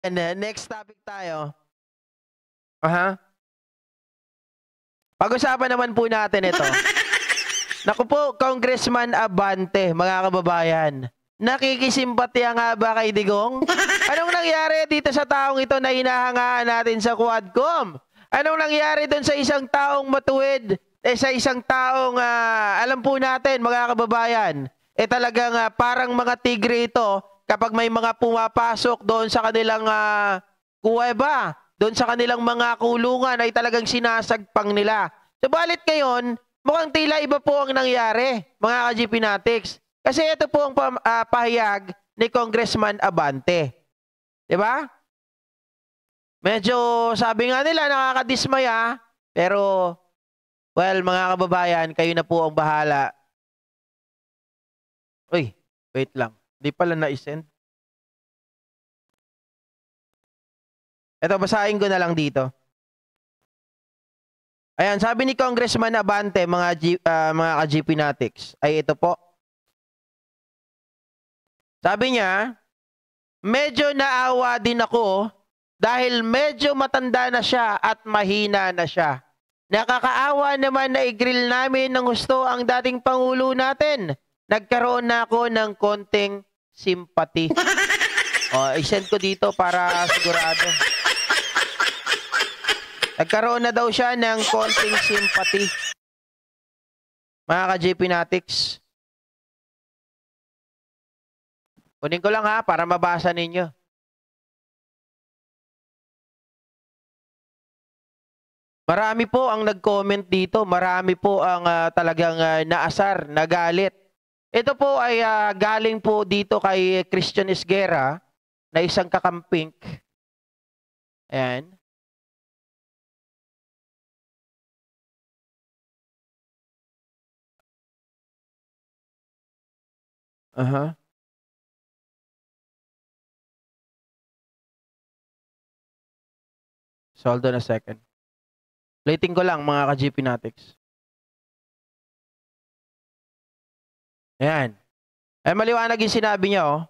And next topic tayo. Aha. Pag-usapan naman po natin ito. Naku po, Congressman Abante, mga kababayan. Nakikisimpatya nga ba kay Digong? Anong nangyari dito sa taong ito na hinahangaan natin sa Quadcom? Anong nangyari doon sa isang taong matuwid? Sa isang taong, alam po natin, mga kababayan, talagang parang mga tigre ito kapag may mga pumapasok doon sa kanilang kuweba, doon sa kanilang mga kulungan ay talagang sinasagpang nila. Subalit ngayon, mukhang tila iba po ang nangyari, mga ka-GP Natics. Kasi ito po ang pahayag ni Congressman Abante. Diba? Medyo sabi nga nila nakakadismaya, pero well, mga kababayan, kayo na po ang bahala. Uy, wait lang. Di pala na-send. Ito, basahin ko na lang dito. Ayan, sabi ni Congressman Abante, mga ka-GP Natics, ay ito po. Sabi niya, medyo naawa din ako dahil medyo matanda na siya at mahina na siya. Nakakaawa naman na i-grill namin ng gusto ang dating Pangulo natin. Nagkaroon na ako ng konting simpati. I-send ko dito para sigurado. Nagkaroon na daw siya ng konting simpati. Mga ka-JP Natics. Kunin ko lang ha, para mabasa ninyo. Marami po ang nag-comment dito. Marami po ang talagang naasar, nagalit. Ito po ay galing po dito kay Christian Esguerra na isang kakampink. Ayan. So, hold on a second. Plating ko lang mga ka-GP Natics. Ayan. Maliwanag yung sinabi niya, oh.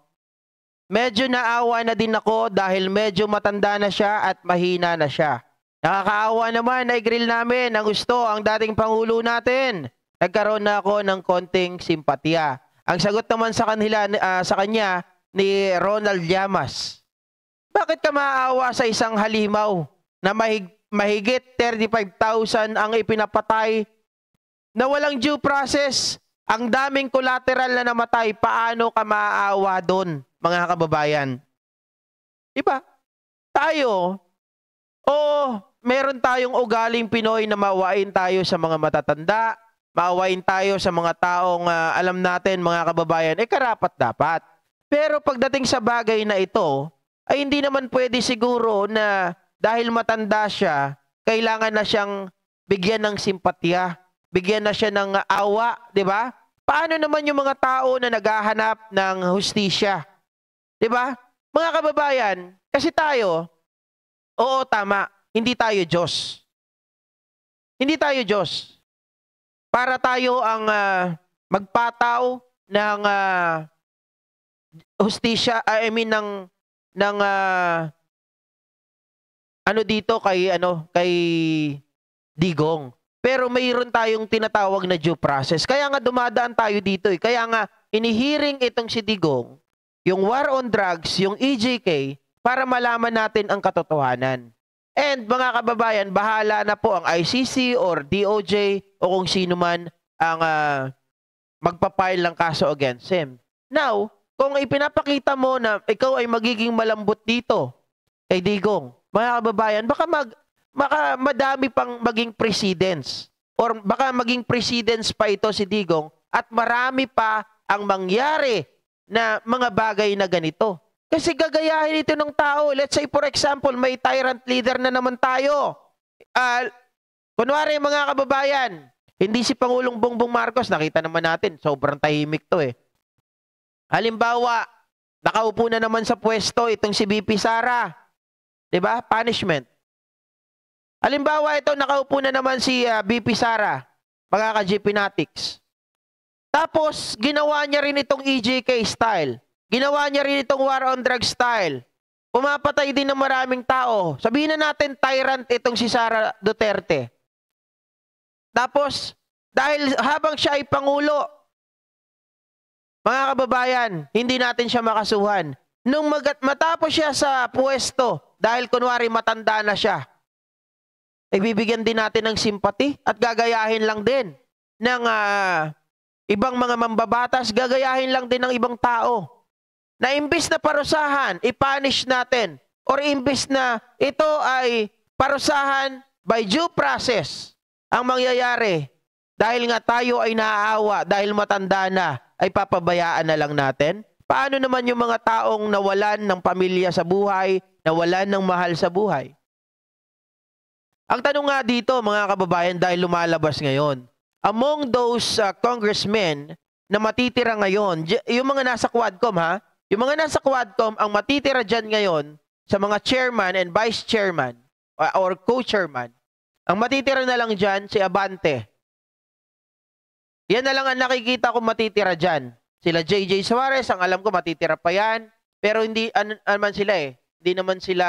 Medyo naawa na din ako dahil medyo matanda na siya at mahina na siya. Nakakaawa naman na i-grill namin ang gusto ang dating Pangulo natin. Nagkaroon na ako ng konting simpatya. Ang sagot naman sa kanya ni Ronald Llamas. Bakit ka maawa sa isang halimaw na mahigit 35,000 ang ipinapatay na walang due process? Ang daming collateral na namatay, paano ka maaawa doon, mga kababayan? Diba? Tayo, meron tayong ugaling Pinoy na maawain tayo sa mga matatanda, maawain tayo sa mga taong alam natin, mga kababayan, karapat dapat. Pero pagdating sa bagay na ito, ay hindi naman pwede siguro na dahil matanda siya, kailangan na siyang bigyan ng simpatya, bigyan na siya ng awa, di ba? Paano naman yung mga tao na naghahanap ng hustisya? Di ba? Mga kababayan, kasi tayo, oo, tama, hindi tayo Diyos. Hindi tayo Diyos. Para tayo ang magpataw ng hustisya, ng dito kay Digong. Pero mayroon tayong tinatawag na due process. Kaya nga dumadaan tayo dito. Kaya nga inihiring itong si Digong, yung war on drugs, yung EJK, para malaman natin ang katotohanan. And mga kababayan, bahala na po ang ICC or DOJ o kung sino man ang magpapile ng kaso against him. Now, kung ipinapakita mo na ikaw ay magiging malambot dito kay Digong, mga kababayan, baka madami pang maging precedents or baka maging precedents pa ito si Digong at marami pa ang mangyari na mga bagay na ganito. Kasi gagayahin ito ng tao. Let's say for example, may tyrant leader na naman tayo. Kunwari mga kababayan, hindi si Pangulong Bongbong Marcos, nakita naman natin, sobrang tahimik to eh. Halimbawa, nakaupo na naman sa pwesto itong si BP Sara. 'Di ba? Punishment. Halimbawa, ito nakaupo na naman si BP Sara, mga ka-GP Natics. Tapos, ginawa niya rin itong EJK style. Ginawa niya rin itong war on drug style. Pumapatay din ng maraming tao. Sabihin na natin tyrant itong si Sara Duterte. Tapos, dahil habang siya ay Pangulo, mga kababayan, hindi natin siya makasuhan. Nung matapos siya sa pwesto, dahil kunwari matanda na siya, ibibigyan din natin ng simpati at gagayahin lang din ng ibang mga mambabatas, gagayahin lang din ng ibang tao. Na imbis na parusahan, ipunish natin. Or imbis na ito ay parusahan by due process, ang mangyayari, dahil nga tayo ay naaawa, dahil matanda na, ay papabayaan na lang natin? Paano naman yung mga taong nawalan ng pamilya sa buhay, nawalan ng mahal sa buhay? Ang tanong nga dito, mga kababayan, dahil lumalabas ngayon, among those congressmen na matitira ngayon, yung mga nasa Quadcom ha, yung mga nasa Quadcom, ang matitira dyan ngayon, sa mga chairman and vice chairman, or co-chairman, ang matitira na lang dyan, si Abante. Yan na lang ang nakikita ko matitira dyan. Sila JJ Suarez, ang alam ko matitira pa yan. Pero hindi naman sila eh. Hindi naman sila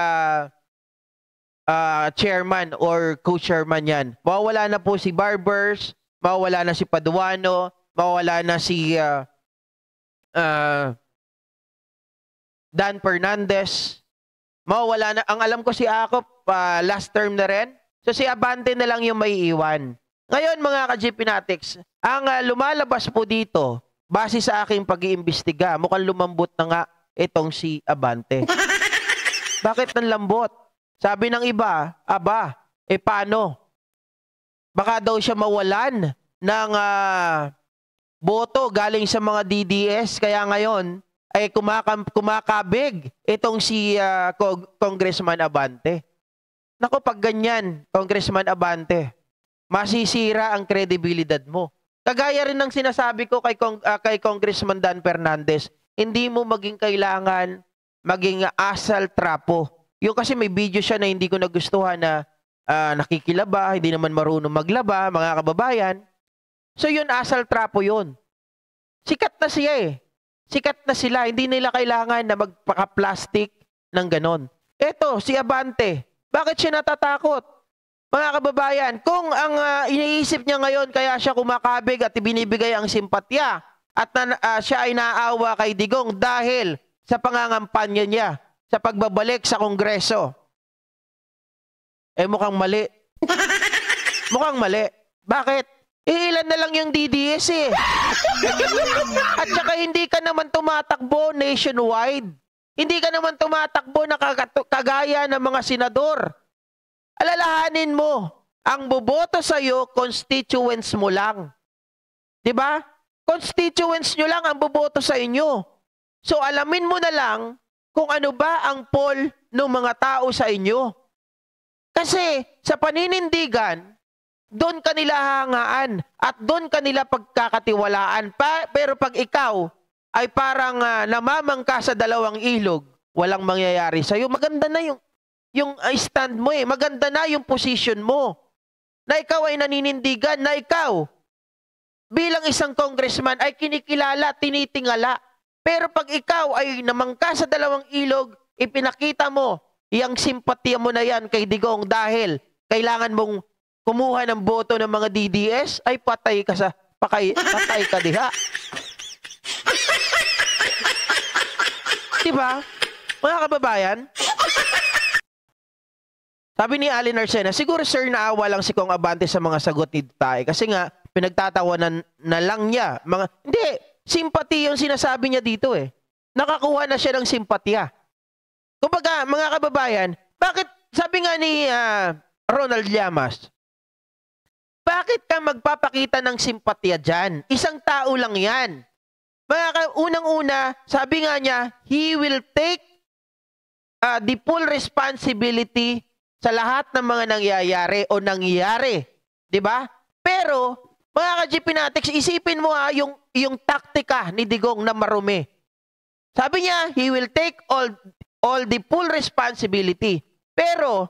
chairman or co-chairman yan. Mawawala na po si Barbers, mawawala na si Paduano, mawawala na si Dan Fernandez. Mawawala na. Ang alam ko si Akop, last term na rin. So si Abante na lang yung may iwan. Ngayon mga ka-GPnatics, ang lumalabas po dito, base sa aking pag-iimbestiga, mukhang lumambot na nga itong si Abante. Bakit ng lambot? Sabi ng iba, aba, paano? Baka daw siya mawalan ng boto galing sa mga DDS, kaya ngayon ay kumakabig itong si Congressman Abante. Naku, pag ganyan, Congressman Abante, masisira ang kredibilidad mo. Kagaya rin ng sinasabi ko kay Congressman Dan Fernandez, hindi mo maging kailangan maging asal trapo. Yung kasi may video siya na hindi ko nagustuhan na nakikilaba, hindi naman marunong maglaba, mga kababayan. So yun, asal trapo yun. Sikat na siya eh. Sikat na sila. Hindi nila kailangan na magpaka-plastic ng ganon. Eto, si Abante. Bakit siya natatakot? Mga kababayan, kung ang iniisip niya ngayon kaya siya kumakabig at ibinibigay ang simpatya at siya ay naawa kay Digong dahil sa pangangampanya niya sa pagbabalik sa Kongreso, mukhang mali. Mukhang mali. Bakit? Ilan na lang yung DDS eh. At saka hindi ka naman tumatakbo nationwide. Hindi ka naman tumatakbo na kagaya ng mga senador. Alalahanin mo, ang boboto sa'yo, constituents mo lang. Diba? Constituents nyo lang ang boboto sa inyo. So alamin mo na lang kung ano ba ang poll ng mga tao sa inyo. Kasi sa paninindigan, doon kanila hangaan at doon kanila pagkakatiwalaan. Pero pag ikaw ay parang namamangka sa dalawang ilog, walang mangyayari sa'yo. Maganda na yung stand mo eh. Maganda na yung position mo. Na ikaw ay naninindigan, na ikaw bilang isang congressman ay kinikilala, tinitingala. Pero pag ikaw ay namangka sa dalawang ilog, ipinakita mo, iyang simpatya mo na yan kay Digong dahil kailangan mong kumuha ng boto ng mga DDS, ay patay ka patay ka diha. Diba? Mga kababayan, sabi ni Alin Arsena, siguro sir naawa lang si Kong Abante sa mga sagot ni Tay kasi nga pinagtatawanan na lang niya. Hindi, simpati yung sinasabi niya dito eh. Nakakuha na siya ng simpatya. Kumbaga, mga kababayan, bakit, sabi nga ni Ronald Llamas, bakit ka magpapakita ng simpatya dyan? Isang tao lang yan. Unang-una, sabi nga niya, he will take the full responsibility sa lahat ng mga nangyayari o nangyayari. Diba? Pero, mga ka-GPnatics, isipin mo yung taktika ni Digong na marumi. Sabi niya, he will take all the full responsibility. Pero,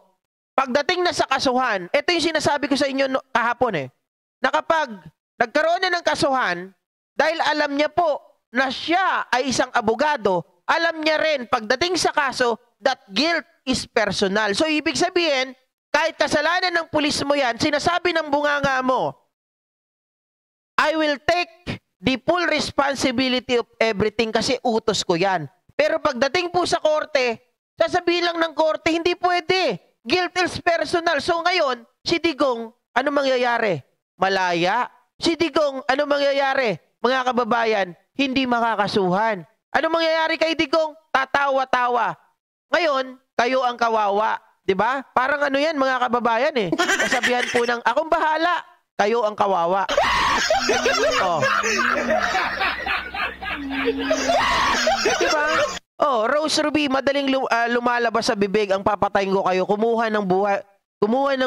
pagdating na sa kasuhan, ito yung sinasabi ko sa inyo kahapon eh, na kapag nagkaroon na ng kasuhan, dahil alam niya po na siya ay isang abogado, alam niya rin, pagdating sa kaso, that guilt is personal. So, ibig sabihin, kahit kasalanan ng pulis mo yan, sinasabi ng bunganga mo, I will take the full responsibility of everything kasi utos ko yan. Pero pagdating po sa korte, sasabihin lang ng korte, hindi pwede. Guilt is personal. So ngayon, si Digong, ano mangyayari? Malaya. Si Digong, ano mangyayari? Mga kababayan, hindi makakasuhan. Ano mangyayari kay Digong? Tatawa-tawa. Ngayon, kayo ang kawawa. Diba? Parang ano yan, mga kababayan eh. Kasabihan po ng, akong bahala. Kayo ang kawawa. Oh. Diba? Oh, Rose Ruby, madaling lumalabas sa bibig, ang papatayin ko kayo. Kumuha ng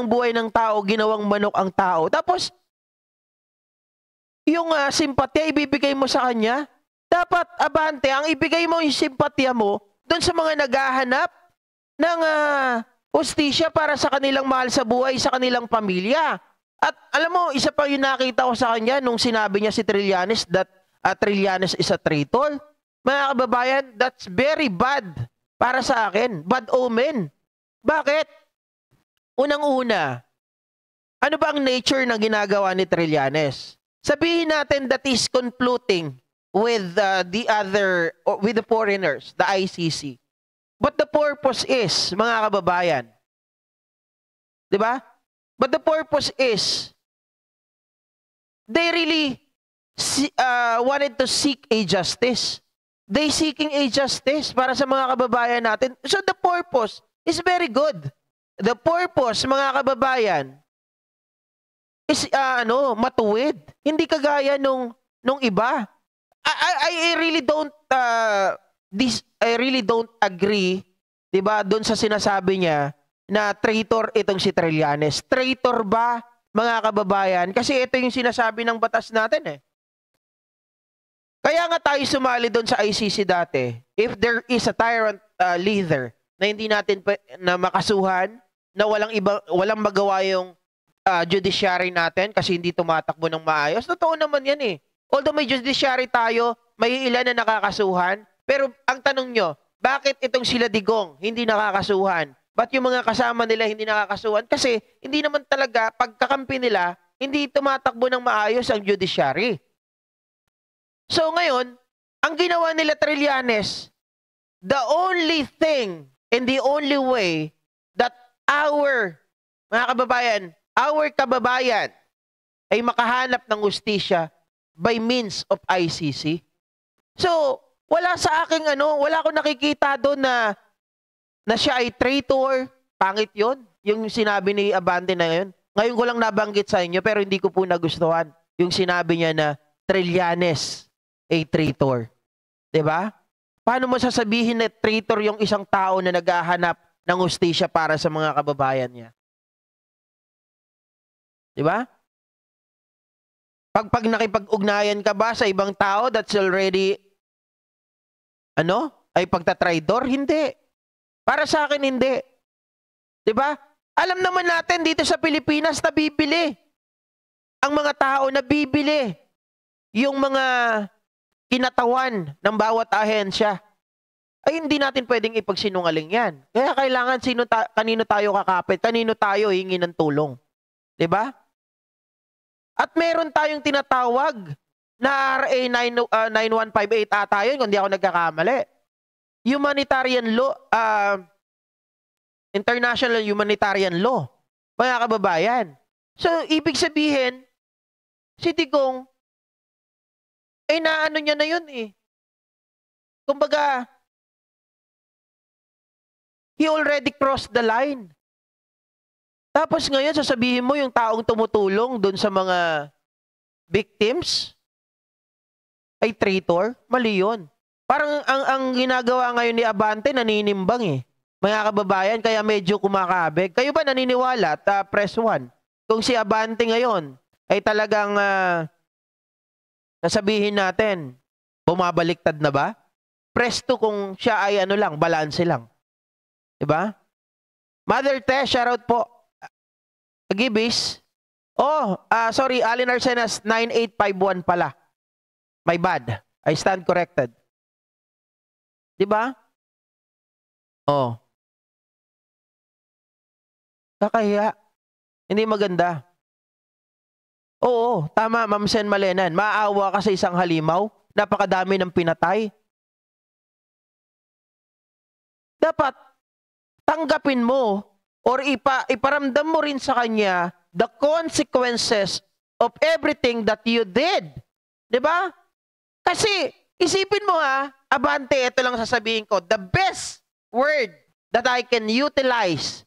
buhay ng tao, ginawang manok ang tao. Tapos, yung simpatya, ibibigay mo sa kanya. Dapat, abante, ang ibigay mo yung simpatya mo doon sa mga naghahanap ng hustisya para sa kanilang mahal sa buhay, sa kanilang pamilya. At alam mo, isa pa yung nakita ko sa kanya nung sinabi niya si Trillanes that Trillanes is a traitor. Mga kababayan, that's very bad para sa akin. Bad omen. Bakit? Unang-una, ano ba ang nature ng ginagawa ni Trillanes? Sabihin natin that is conflicting with with the foreigners, the ICC. But the purpose is, mga kababayan, di ba? But the purpose is, they really wanted to seek a justice. They seeking a justice para sa mga kababayan natin. So the purpose is very good. The purpose, mga kababayan, is matuwid. Hindi kagaya nung iba. I really don't agree, 'di ba, doon sa sinasabi niya na traitor itong si Trillanes. Traitor ba, mga kababayan? Kasi ito yung sinasabi ng batas natin eh. Kaya nga tayo sumali doon sa ICC dati. If there is a tyrant leader na hindi natin na makasuhan, na walang magawa yung judiciary natin kasi hindi tumatakbo ng maayos, totoo naman yan eh. Although may judiciary tayo, may ilan na nakakasuhan, pero ang tanong nyo, bakit itong sila Digong hindi nakakasuhan? Ba't yung mga kasama nila hindi nakakasuhan? Kasi hindi naman talaga, pagkakampi nila, hindi tumatakbo ng maayos ang judiciary. So ngayon, ang ginawa nila Trillanes, the only thing and the only way that our kababayan ay makahanap ng hustisya by means of ICC. So, wala sa aking wala akong nakikita doon na siya ay traitor. Pangit yun. Yung sinabi ni Abante na yun. Ngayon ko lang nabanggit sa inyo pero hindi ko po nagustuhan yung sinabi niya na Trillanes ay traitor. 'Di ba? Paano mo sasabihin na traitor yung isang tao na naghahanap ng hustisya para sa mga kababayan niya? 'Di ba? Pag nakipag-ugnayan ka ba sa ibang tao that's already ay pagtatraidor? Hindi. Para sa akin, hindi. 'Di ba? Alam naman natin dito sa Pilipinas nabibili. Ang mga tao nabibili yung mga kinatawan ng bawat ahensya. Ay hindi natin pwedeng ipagsinungaling yan. Kaya kailangan kanino tayo kakapit, kanino tayo hingi ng tulong. 'Di ba? At meron tayong tinatawag na RA 9158 ata yun, kung di ako nagkakamali. Humanitarian law, international humanitarian law. Mga kababayan. So, ibig sabihin, si Digong, ay naano niya na yun eh. Kumbaga, he already crossed the line. Tapos ngayon, sasabihin mo yung taong tumutulong doon sa mga victims ay traitor? Mali yun. Parang ang ginagawa ngayon ni Abante, naninimbang eh. Mga kababayan, kaya medyo kumakabig. Kayo ba naniniwala at press 1? Kung si Abante ngayon ay talagang sasabihin natin, bumabaliktad na ba? Press 2 kung siya ay balanse lang. Diba? Mother Tess, shoutout po. Gibis. Sorry, Alin Arsenas, 9851 pala. My bad. I stand corrected. Diba? Kakahiya. Hindi maganda. Oo, tama, Ma'am Sen Malenan. Maawa ka sa isang halimaw. Napakadami ng pinatay. Dapat tanggapin mo or iparamdam mo rin sa kanya the consequences of everything that you did. 'Di ba? Kasi isipin mo Abante, ito lang sasabihin ko, the best word that I can utilize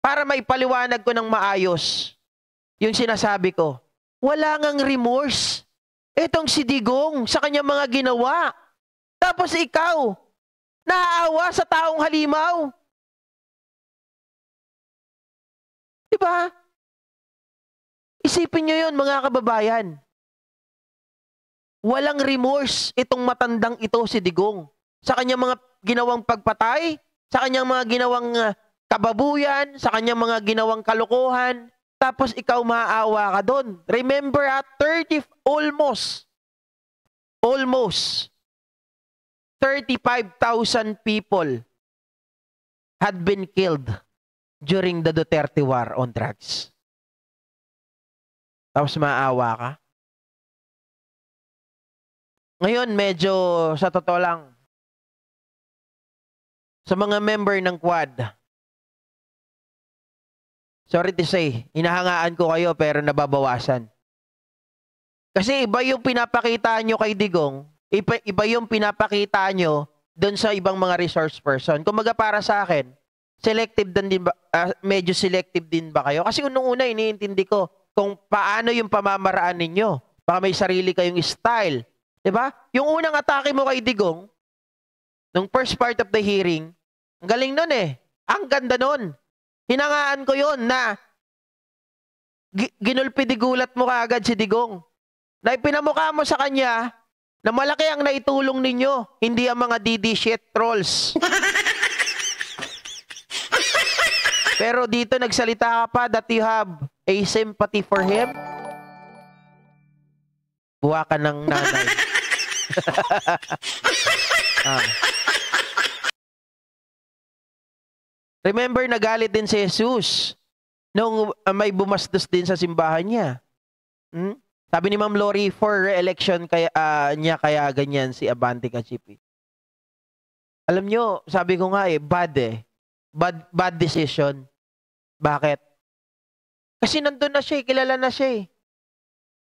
para maipaliwanag ko ng maayos yung sinasabi ko. Wala ngang remorse. Itong si Digong sa kanyang mga ginawa. Tapos ikaw, naaawa sa taong halimaw. Diba? Isipin nyo yun, mga kababayan. Walang remorse itong matandang ito, si Digong. Sa kanyang mga ginawang pagpatay, sa kanyang mga ginawang kababuyan, sa kanyang mga ginawang kalokohan, tapos ikaw maaawa ka doon. Remember, almost 35,000 people had been killed during the Duterte war on drugs. Tapos maaawa ka? Ngayon, medyo sa totoo lang, sa mga member ng Quad, sorry to say, hinahangaan ko kayo pero nababawasan. Kasi iba yung pinapakita nyo kay Digong, iba yung pinapakita nyo doon sa ibang mga resource person. Kumaga para sa akin, selective din ba, medyo selective din ba kayo? Kasi unang-una, iniintindi ko kung paano yung pamamaraan ninyo. Baka may sarili kayong style. Diba? Yung unang atake mo kay Digong, nung first part of the hearing, ang galing nun Ang ganda nun. Hinangaan ko yon na ginulpi-digulat mo kaagad si Digong. Na ipinamukha mo sa kanya na malaki ang naitulong ninyo, hindi ang mga DD shit trolls. Pero dito nagsalita ka pa that you have a sympathy for him. Buwa ka ng nanay. Remember, nagalit din si Jesus nung may bumastos din sa simbahan niya. Sabi ni Ma'am Lori, for re-election niya kaya ganyan si Abante Cachipi. Alam nyo, sabi ko nga bad decision. Bakit? Kasi nandun na siya, kilala na siya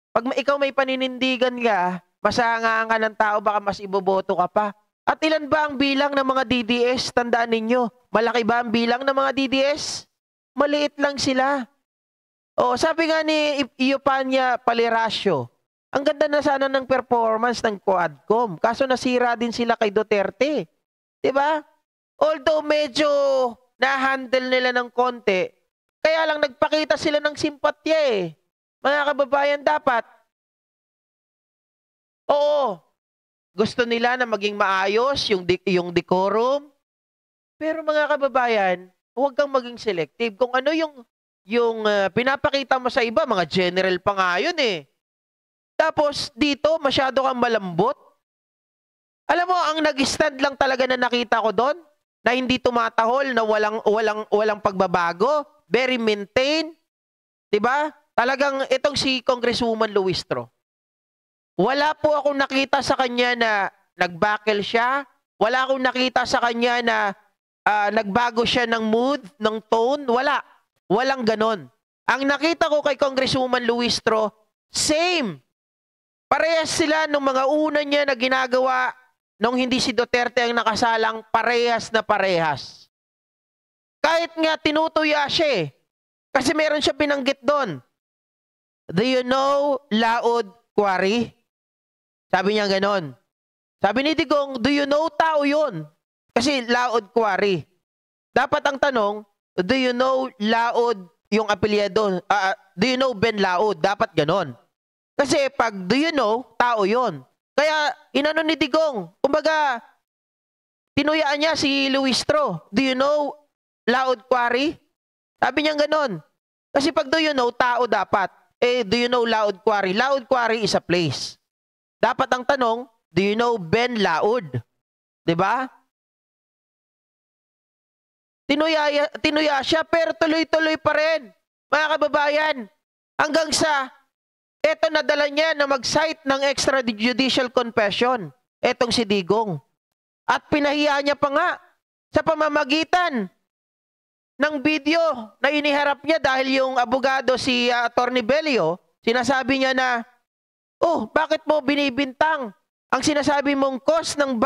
Pag ikaw may paninindigan ka, masangaan ka ng tao, baka mas iboboto ka pa. At ilan ba ang bilang ng mga DDS? Tandaan ninyo, malaki ba ang bilang ng mga DDS? Maliit lang sila. Sabi nga ni Iopania Paleracio, ang ganda na sana ng performance ng Quadcom. Kaso nasira din sila kay Duterte. Diba? Although medyo na-handle nila ng konti, kaya lang nagpakita sila ng simpatya Mga kababayan, dapat gusto nila na maging maayos yung decorum. Pero mga kababayan, huwag kang maging selective. Kung ano yung pinapakita mo sa iba, mga general pa nga yun Tapos dito, masyado kang malambot. Alam mo, ang nag-stand lang talaga na nakita ko doon, na hindi tumatahol, na walang pagbabago, very maintained. Diba? Talagang itong si Congresswoman Luistro. Wala po akong nakita sa kanya na nag-backle siya. Wala akong nakita sa kanya na nagbago siya ng mood, ng tone. Wala. Walang ganon. Ang nakita ko kay Congresswoman Luistro, same. Parehas sila nung mga una niya na ginagawa nung hindi si Duterte ang nakasalang, parehas na parehas. Kahit nga tinutuya siya Kasi meron siya binanggit doon. Do you know Laod Quarry? Sabi niya ganon. Sabi ni Digong, do you know tao yun? Kasi Laod Quarry. Dapat ang tanong, do you know Laod yung apelyido? Do you know Ben Laod? Dapat ganon. Kasi pag do you know, tao yun. Kaya inano ni Digong, kumbaga, tinuyaan niya si Luistro. Do you know Laod Quarry? Sabi niya ganon. Kasi pag do you know, tao dapat. Do you know Laod Quarry? Laod Quarry is a place. Dapat ang tanong, do you know Ben Laod? Diba? tinuya siya, pero tuloy-tuloy pa rin. Mga kababayan, hanggang sa, eto nadala niya na mag-cite ng extrajudicial confession. Etong si Digong. At pinahiya niya pa nga sa pamamagitan ng video na iniharap niya dahil yung abogado si Attorney Bello, sinasabi niya na, oh, bakit mo binibintang? Ang sinasabi mong cause ng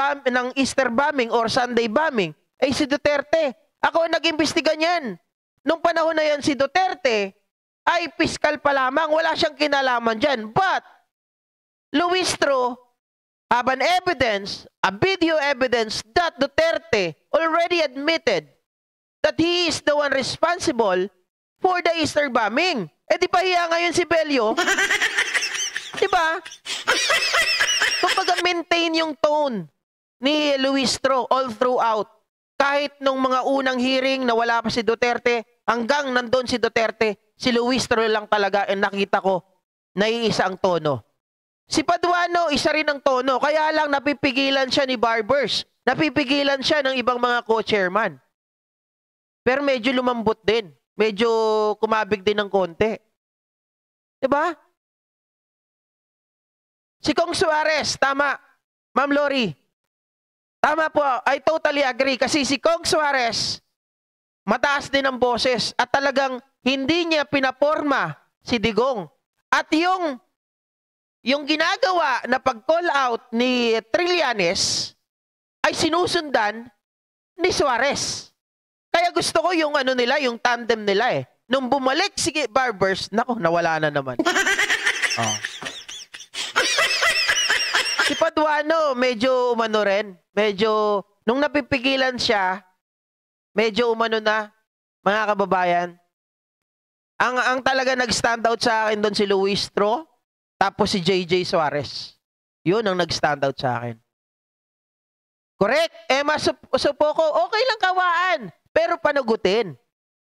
Easter bombing or Sunday bombing ay si Duterte. Ako ang nag-imbestiga niyan. Nung panahon na yan si Duterte ay piskal pa lamang. Wala siyang kinalaman dyan. But, Luistro have an evidence, a video evidence that Duterte already admitted that he is the one responsible for the Easter bombing. Eh di pahiya ngayon si Bello. Diba? Kumbaga maintain yung tone ni Luistro all throughout. Kahit nung mga unang hearing na wala pa si Duterte, hanggang nandun si Duterte, si Luistro lang talaga and nakita ko naiisa ang tono. Si Paduano, isa rin ang tono. Kaya lang napipigilan siya ni Barbers. Napipigilan siya ng ibang mga co-chairman. Pero medyo lumambot din. Medyo kumabig din ng konti. Diba? Si Kong Suarez, tama. Ma'am Lori, tama po. I totally agree. Kasi si Kong Suarez, mataas din ang boses. At talagang hindi niya pinaporma si Digong. At yung ginagawa na pag-call out ni Trillanes ay sinusundan ni Suarez. Kaya gusto ko yung ano nila, yung tandem nila eh. Nung bumalik si Barbers, nako, nawala na naman. Oh. Si Paduano, medyo umano rin. Medyo, nung napipigilan siya, medyo umano na, mga kababayan. Ang talaga nag-stand out sa akin doon si Luistro, tapos si JJ Suarez. Yun ang nag-stand out sa akin. Correct. Emma Supoco, okay lang kawaan. Pero panugutin.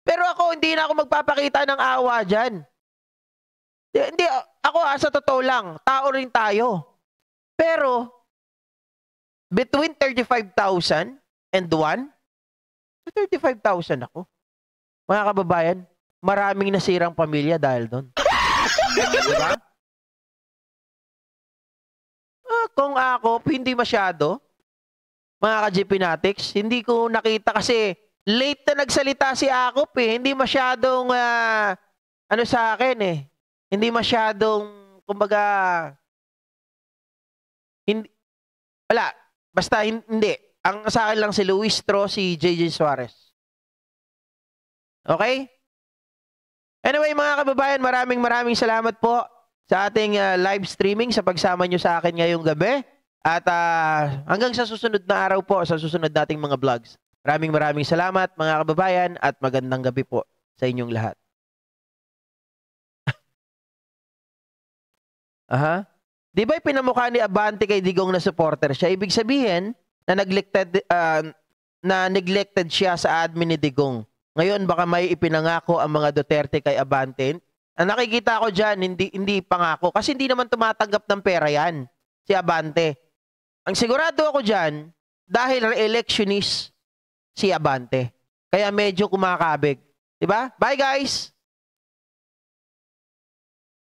Pero ako, hindi na ako magpapakita ng awa dyan. Hindi, ako sa totoo lang, tao rin tayo. Pero, between 35,000 and 1, 35,000 ako. Mga kababayan, maraming nasirang pamilya dahil doon. Diba? Kung ako, hindi masyado. Mga ka-Jeepinatics, hindi ko nakita kasi late na nagsalita si Akop eh. Hindi masyadong, ano sa akin eh. Hindi masyadong, kumbaga, hindi, wala. Basta hindi. Ang sa akin lang si Luistro, si JJ Suarez. Okay? Anyway, mga kababayan, maraming salamat po sa ating live streaming, sa pagsama nyo sa akin ngayong gabi. At hanggang sa susunod na araw po, sa susunod nating mga vlogs. Maraming salamat, mga kababayan, at magandang gabi po sa inyong lahat. Aha. Di ba pinamukha ni Abante kay Digong na supporter siya? Ibig sabihin na neglected siya sa admin ni Digong. Ngayon baka may ipinangako ang mga Duterte kay Abante. Ang nakikita ko dyan, hindi pangako. Kasi hindi naman tumatanggap ng pera yan, si Abante. Ang sigurado ako dyan, dahil re-electionist si Abante. Kaya medyo kumakabig. Diba? Bye guys!